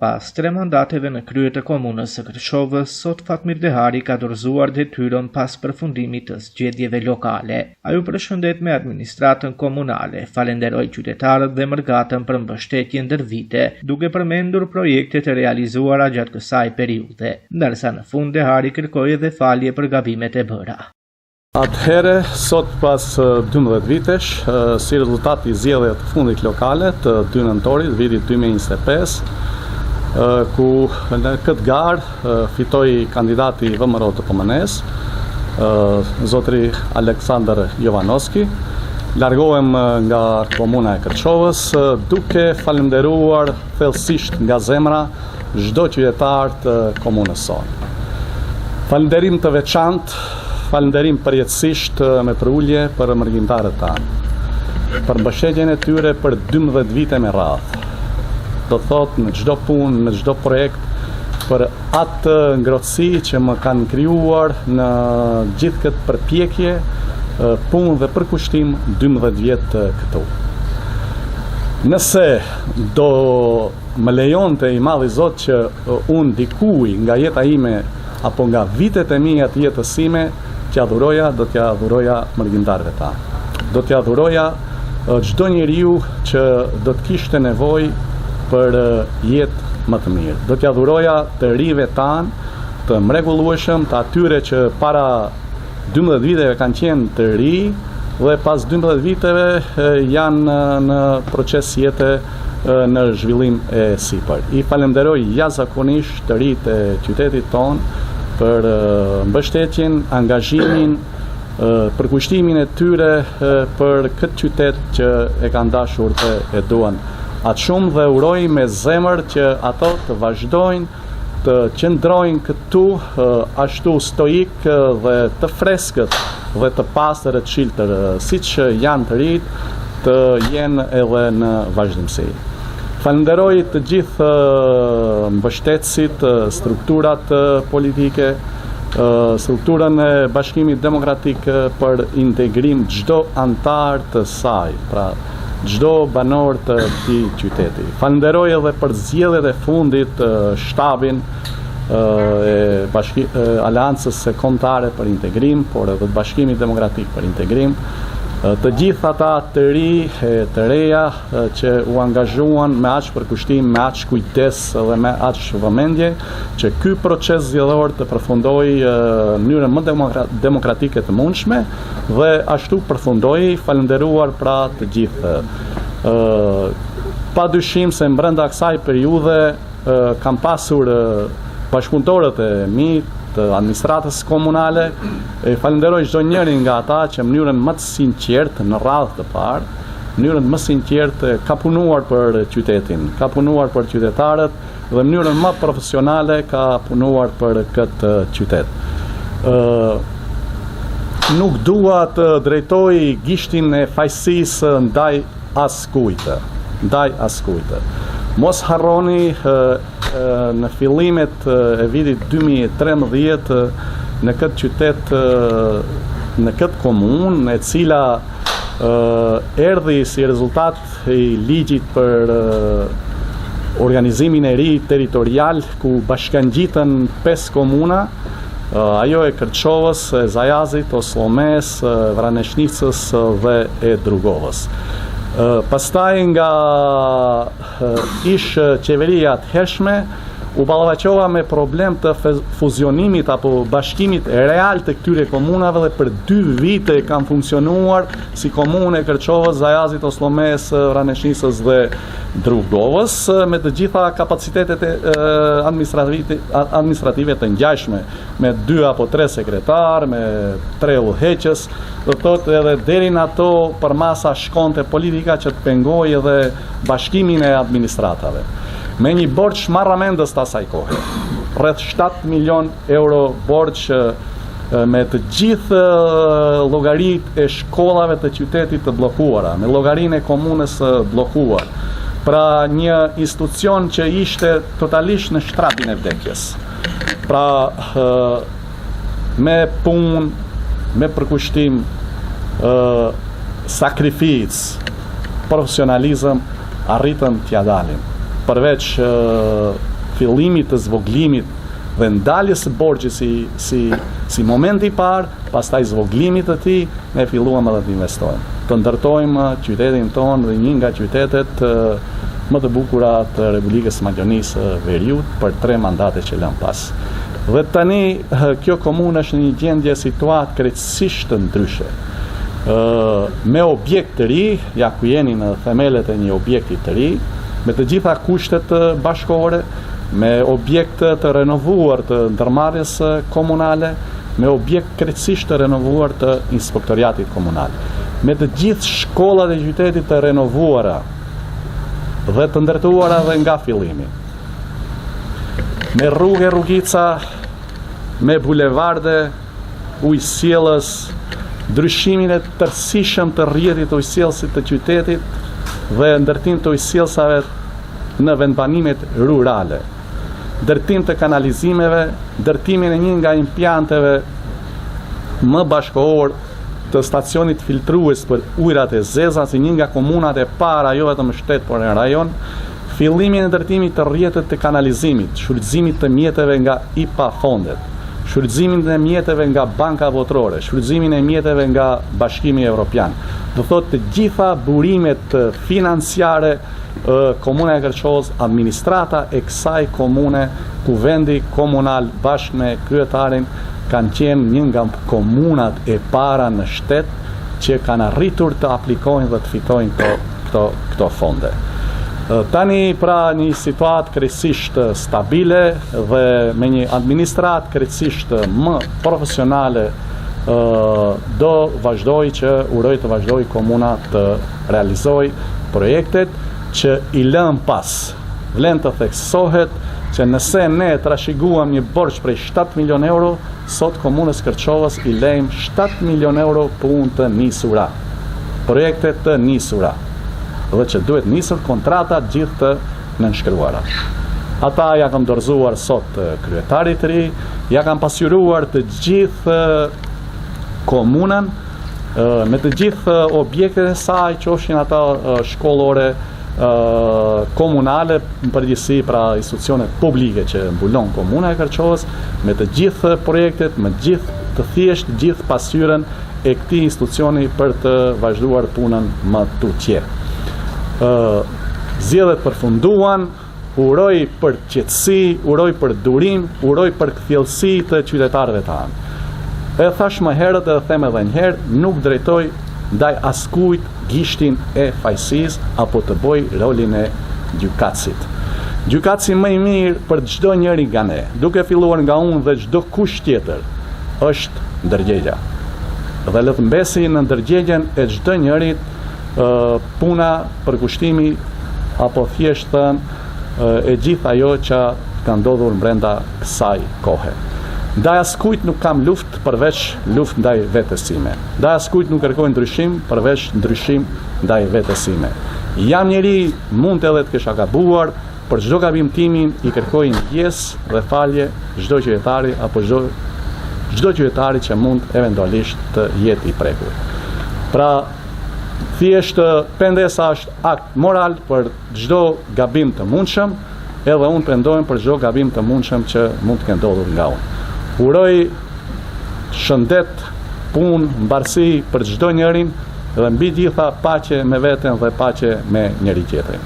Pas 3 mandateve në krye të komunës së Kërçovës, sot Fatmir Dehari ka dorëzuar detyrën pas përfundimit të zgjedhjeve lokale. Ai u përshëndet me administratën komunale, falenderoi qytetarët dhe mërgatën për mbështetjen ndër vite, duke përmendur projektet e realizuara gjatë kësaj periudhe, ndërsa në fund Dehari kërkoi edhe falje për gabimet e bëra. Atëherë, sot pas 12 vitesh, si rezultat i zgjedhjeve të fundit lokale të 2 nëntorit vitit 2025, ku në këtë garë fitoi kandidati i VMRO të PMN-s, zotri Aleksandr Jovanovski. Largohem nga komuna e Kërçovës, duke falenderuar thellësisht nga zemra çdo qytetar të komunës sonë. Falenderim të veçantë, falenderim përjetësisht me përulje për mërgjimtarët tanë, për mbështetjen e tyre për 12 vite me radhë. Do thot në çdo punë, në çdo projekt, për atë ngrohtësi që më kanë krijuar në gjithë këtë përpjekje, punë dhe përkushtim 12 vjet këtu. Nëse do më lejonte i Madhi Zot që unë dikuj nga jeta ime apo nga vitet e mia të jetës sime t'ja dhuroja, do t'ja dhuroja mërgjimtarëve ta. Do t'ja dhuroja çdo njeriu që do të kishte nevojë për jetë më të mirë. Do t'ja dhuroja të rive tanë, të mrekullueshëm, të atyre që para 12 viteve kanë qenë të ri dhe pas 12 viteve janë në proces jete në zhvillim e sipër. I falenderoj jashtëzakonisht të rit e qytetit tonë për mbështetjen, angazhimin, përkushtimin e tyre për këtë qytet që e kanë dashur dhe e duan atë shumë, dhe uroj me zemër që ato të vazhdojnë të qëndrojnë këtu ashtu stoik dhe të freskët dhe të pastër e të shiltër, siç janë të rit, të jenë edhe në vazhdimsi. Falenderoj të gjithë mbështetësit, strukturat politike, strukturën e Bashkimit Demokratik për integrim çdo antar të saj, pra çdo banor të këtij qyteti. Falenderoj edhe për zgjedhjet e fundit shtabin e Aleancës Kombëtare për Integrim, por edhe të Bashkimit Demokratik për Integrim, të gjithë ata të ri, të reja që u angazhuan me aq përkushtim, me aq kujdes dhe me aq vëmendje që ky proces zgjedhor të përfundojë në mënyrën më demokratike të mundshme dhe ashtu përfundoi, falenderuar pra të gjithë. Pa dyshim se brenda kësaj periudhe kam pasur bashkëpunëtorët e mi të administratës komunale, falenderoj çdo njërin nga ata që në mënyrën më të sinqertë në radhë të parë, në mënyrën më sinqertë ka punuar për qytetin, ka punuar për qytetarët dhe në mënyrën më profesionale ka punuar për këtë qytet. Nuk dua të drejtoj gishtin e fajësisë ndaj askujt. Mos harroni në fillimet e vitit 2013 në këtë qytet, në këtë komunë, e cila erdhi si rezultat i ligjit për organizimin e ri territorial, ku bashkangjitën 5 komuna, ajo e Kërçovës, e Zajazit, Osllomes, Vraneshnicës dhe e Drugovës. Pastaj nga ish qeveria të hershme, u ballafaqova me problem të fuzionimit apo bashkimit real të këtyre komunave dhe për 2 vite kanë funksionuar si komunë e Kërçovës, Zajazit, Osllomes, Vraneshnicës dhe Drugovës, me të gjitha kapacitetet administrative të ngjashme, me 2 apo 3 sekretar, me 3 udhëheqës, do thotë edhe deri në ato përmasa shkonte politika që të pengojë edhe bashkimin e administratave. Me një borç marramendës të asaj kohe, rreth 7 milion euro borç me të gjithë llogaritë e shkollave të qytetit të bllokuara, me llogarinë e komunës bllokuar. Pra një institucion që ishte totalisht në shtratin e vdekjes. Pra me punë, me përkushtim, sakrificë, profesionalizëm, arritëm t'ja dalim. Përveç fillimit të zvoglimit dhe ndaljes së borxhit si momenti i parë, pastaj zvoglimit të tij, ne filluam edhe të investojmë. Të ndërtojmë qytetin tonë dhe një nga qytetet më të bukura të Republikës Maqedonisë Veriut për 3 mandate që lëm pas. Dhe tani kjo komunë është në një gjendje situatë krejtësisht të ndryshe. Me objekt të ri, ja ku jeni në themelet e një objekti të ri, me të gjitha kushtet bashkëore, me objekt të renovuar të ndërmarrjes komunale, me objekt krejtësisht të renovuar të inspektoriatit komunal, me të gjithë shkollat e qytetit të renovuara dhe të ndërtuara dhe nga fillimi, me rrugica, me bulevarde, ujësjellës, ndryshimin e tërësishëm të rrjetit ujësjellësit të qytetit dhe ndërtim të ujësjellësave në vendbanimet rurale, ndërtim të kanalizimeve, ndërtimin e një nga impianteve më bashkëor të stacionit filtrues për ujërat e zeza, si një nga komunat e para, jo vetëm në shtet, por në rajon, fillimin e ndërtimit të rrjetet të kanalizimit, shfrytëzimit të mjeteve nga IPA fondet, shfrytëzimin e mjeteve nga banka botërore, shfrytëzimin e mjeteve nga Bashkimi Evropian. Do thotë të gjitha burimet financiare Komuna e Kërços, administrata e kësaj komune, kuvendi komunal bashkë me kryetarin, kanë qenë një nga komunat e para në shtet që kanë arritur të aplikojnë dhe të fitojnë këto fonde. Tani pra një situatë krejtësisht stabile dhe me një administratë krejtësisht më profesionale uroj të vazhdoj komuna të realizoj projektet që i lëm pas. Vlen të theksohet që nëse ne trashëguam një borxh prej 7 milion euro, sot komunës Kërçovës i lejmë 7 milion euro punë të nisura, projekte të nisura, dhe që duhet nisur kontrata gjithë të nënshkruara. Ata ja kanë dorëzuar sot kryetarit të ri, ja kanë pasqyruar të gjithë komunën me të gjithë objektet e saj, qofshin ata shkollore, komunale, në përgjithësi pra institucionet publike që mbulon komuna e Kërçovës, me të gjithë projektet, me gjithë të thjesht gjithë pasqyrën e këtij institucioni për të vazhduar punën më tutje. Zgjedhjet përfunduan, uroj për qetësi, uroj për durim, uroj për kthjellësi të qytetarëve tanë. E thash më herët edhe them edhe një herë, nuk drejtoj ndaj askujt gishtin e fajësisë apo të bëj rolin e gjykatësit. Gjykatësi më i mirë për çdo njeri nga ne, duke filluar nga unë dhe çdo kush tjetër, është ndërgjegja. Dhe le të mbesi në ndërgjegjen e çdo njerit puna, përkushtimi apo thjesht thënë e gjithë ajo që ka ndodhur brenda kësaj kohe. Ndaj askujt nuk kam luftë përveç luftë ndaj vetes time. Ndaj askujt nuk kërkoj ndryshim përveç ndryshim ndaj vetes time. Jam njeri, mund edhe të kisha gabuar, për çdo gabim timin i kërkoj ndjesë dhe falje çdo qytetari apo çdo qytetari që mund eventualisht të jetë i prekur. Pra, thjesht pendesa është akt moral për çdo gabim të mundshëm, edhe unë pendojmë për çdo gabim të mundshëm që mund të ketë ndodhur nga unë. Uroj shëndet, punë, mbarësi për çdo njerin dhe mbi gjitha paqe me veten dhe paqe me njëri tjetrin.